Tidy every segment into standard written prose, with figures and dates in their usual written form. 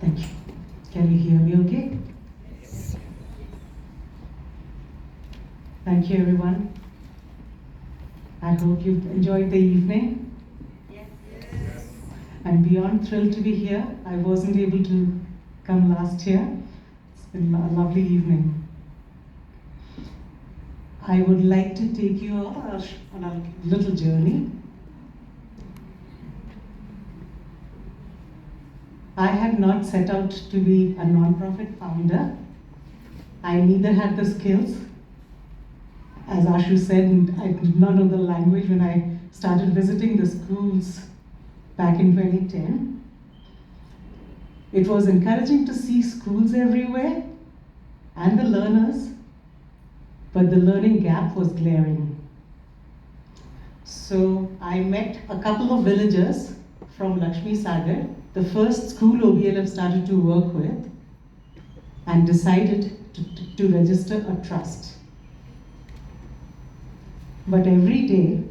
Thank you. Can you hear me okay? Thank you, everyone. I hope you've enjoyed the evening. Yes. I'm beyond thrilled to be here. I wasn't able to come last year. It's been a lovely evening. I would like to take you all on a little journey. I had not set out to be a non-profit founder. I neither had the skills. As Ashu said, I did not know the language when I started visiting the schools back in 2010. It was encouraging to see schools everywhere and the learners, but the learning gap was glaring. So I met a couple of villagers from Lakshmi Sagar, the first school OBLF started to work with, and decided to register a trust. But every day,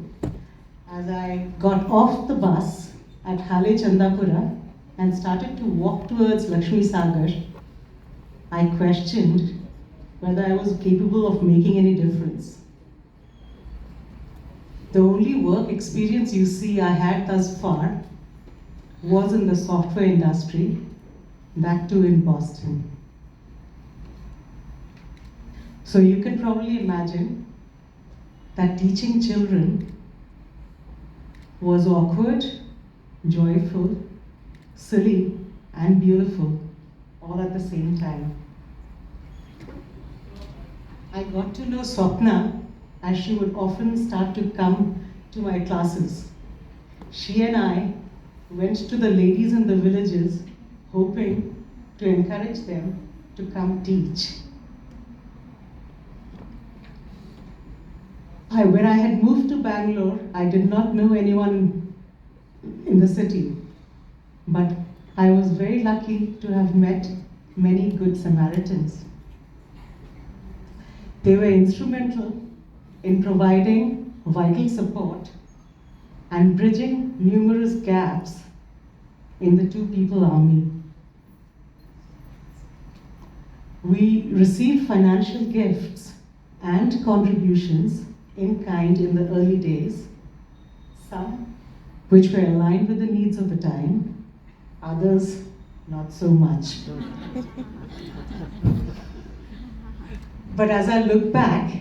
as I got off the bus at Hale Chandapura and started to walk towards Lakshmi Sagar, I questioned whether I was capable of making any difference. The only work experience you see I had thus far was in the software industry, that too in Boston. So you can probably imagine that teaching children was awkward, joyful, silly, and beautiful, all at the same time. I got to know Swapna as she would often start to come to my classes. She and I went to the ladies in the villages hoping to encourage them to come teach. When I had moved to Bangalore, I did not know anyone in the city, but I was very lucky to have met many good Samaritans. They were instrumental in providing vital support and bridging numerous gaps in the two people army. We received financial gifts and contributions in kind in the early days, some which were aligned with the needs of the time, others not so much. But as I look back,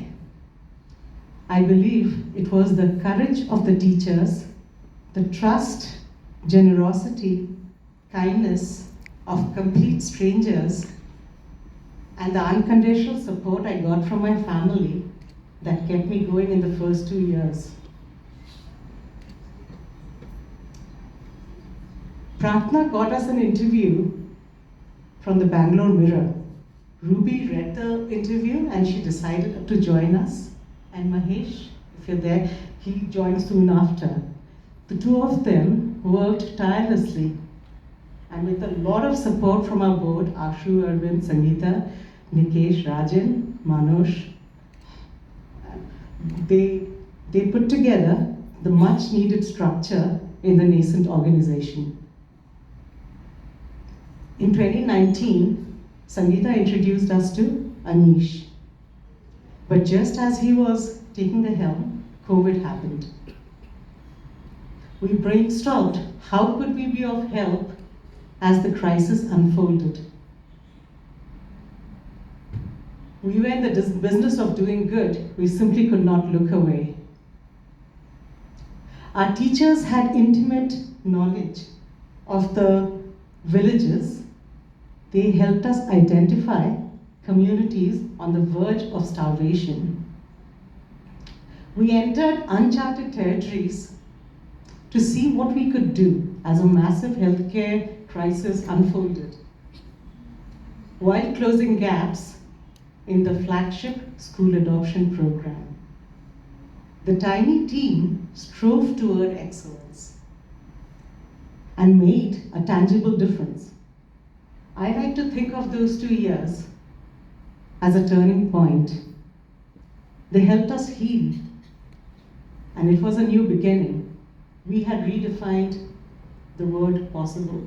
I believe it was the courage of the teachers, the trust, generosity, kindness of complete strangers, and the unconditional support I got from my family that kept me going in the first 2 years. Pratna got us an interview from the Bangalore Mirror. Ruby read the interview and she decided to join us. And Mahesh, if you're there, he joined soon after. The two of them worked tirelessly and with a lot of support from our board, Ashu, Arvind, Sangeeta, Nikesh, Rajan, Manoj, they put together the much needed structure in the nascent organization. In 2019, Sangeeta introduced us to Anish. But just as he was taking the helm, COVID happened. We brainstormed how could we be of help as the crisis unfolded. We were in the business of doing good. We simply could not look away. Our teachers had intimate knowledge of the villages. They helped us identify communities on the verge of starvation. We entered uncharted territories to see what we could do as a massive healthcare crisis unfolded, while closing gaps in the flagship school adoption program. The tiny team strove toward excellence and made a tangible difference. I like to think of those 2 years as a turning point. They helped us heal, and it was a new beginning. We had redefined the word possible.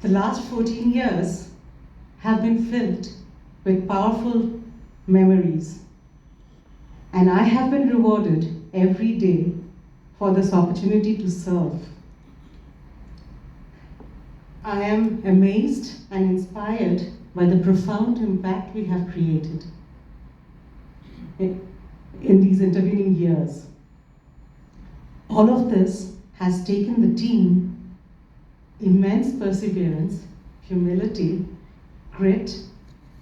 The last 14 years have been filled with powerful memories, and I have been rewarded every day for this opportunity to serve. I am amazed and inspired by the profound impact we have created in these intervening years. All of this has taken the team immense perseverance, humility, grit,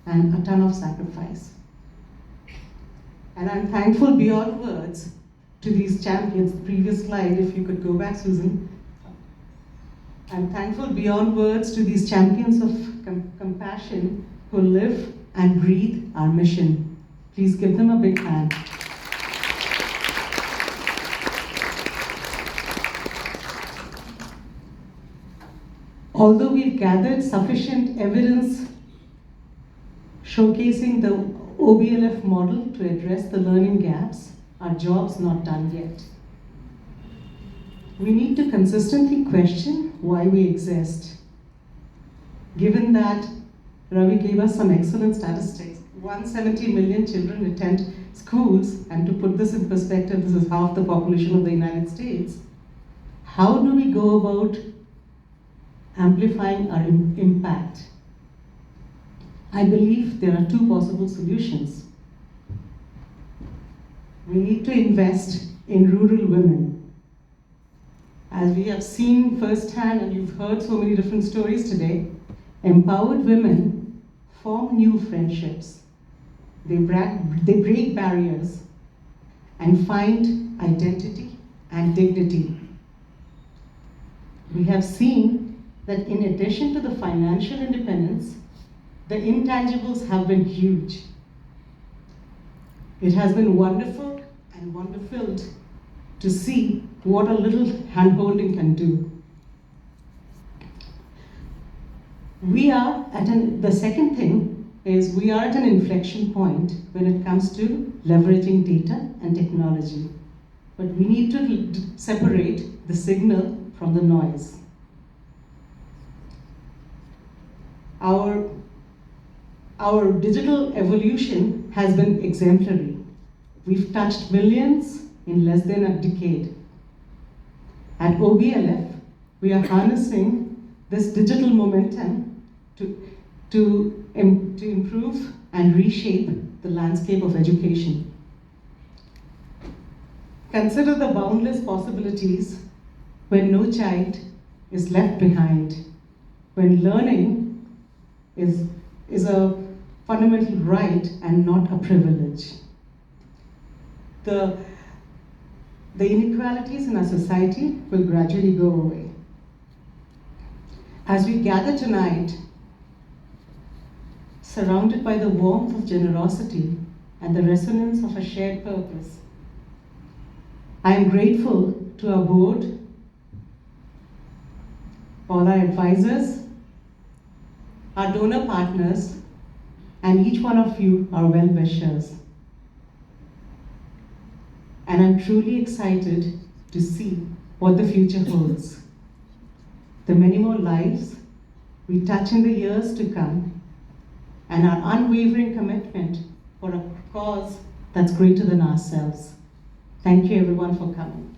and a ton of sacrifice. And I'm thankful beyond words to these champions. The previous slide, if you could go back, Susan. I'm thankful beyond words to these champions of compassion who live and breathe our mission. Please give them a big hand. Although we've gathered sufficient evidence showcasing the OBLF model to address the learning gaps, our job's not done yet. We need to consistently question why we exist. Given that Ravi gave us some excellent statistics, 170 million children attend schools, and to put this in perspective, this is half the population of the United States. How do we go about amplifying our impact? I believe there are two possible solutions. We need to invest in rural women. As we have seen firsthand, and you've heard so many different stories today, empowered women form new friendships. They break barriers and find identity and dignity. We have seen that in addition to the financial independence, the intangibles have been huge. It has been wonderful and wonder-filled to see what a little hand-holding can do. The second thing is we are at an inflection point when it comes to leveraging data and technology. But we need to separate the signal from the noise. Our digital evolution has been exemplary. We've touched millions in less than a decade. At OBLF, we are harnessing this digital momentum to improve and reshape the landscape of education. Consider the boundless possibilities when no child is left behind, when learning is a fundamental right and not a privilege. The inequalities in our society will gradually go away. As we gather tonight, surrounded by the warmth of generosity and the resonance of a shared purpose, I am grateful to our board, all our advisors, our donor partners, and each one of you, our well-wishers. And I'm truly excited to see what the future holds. The many more lives we touch in the years to come, and our unwavering commitment for a cause that's greater than ourselves. Thank you everyone for coming.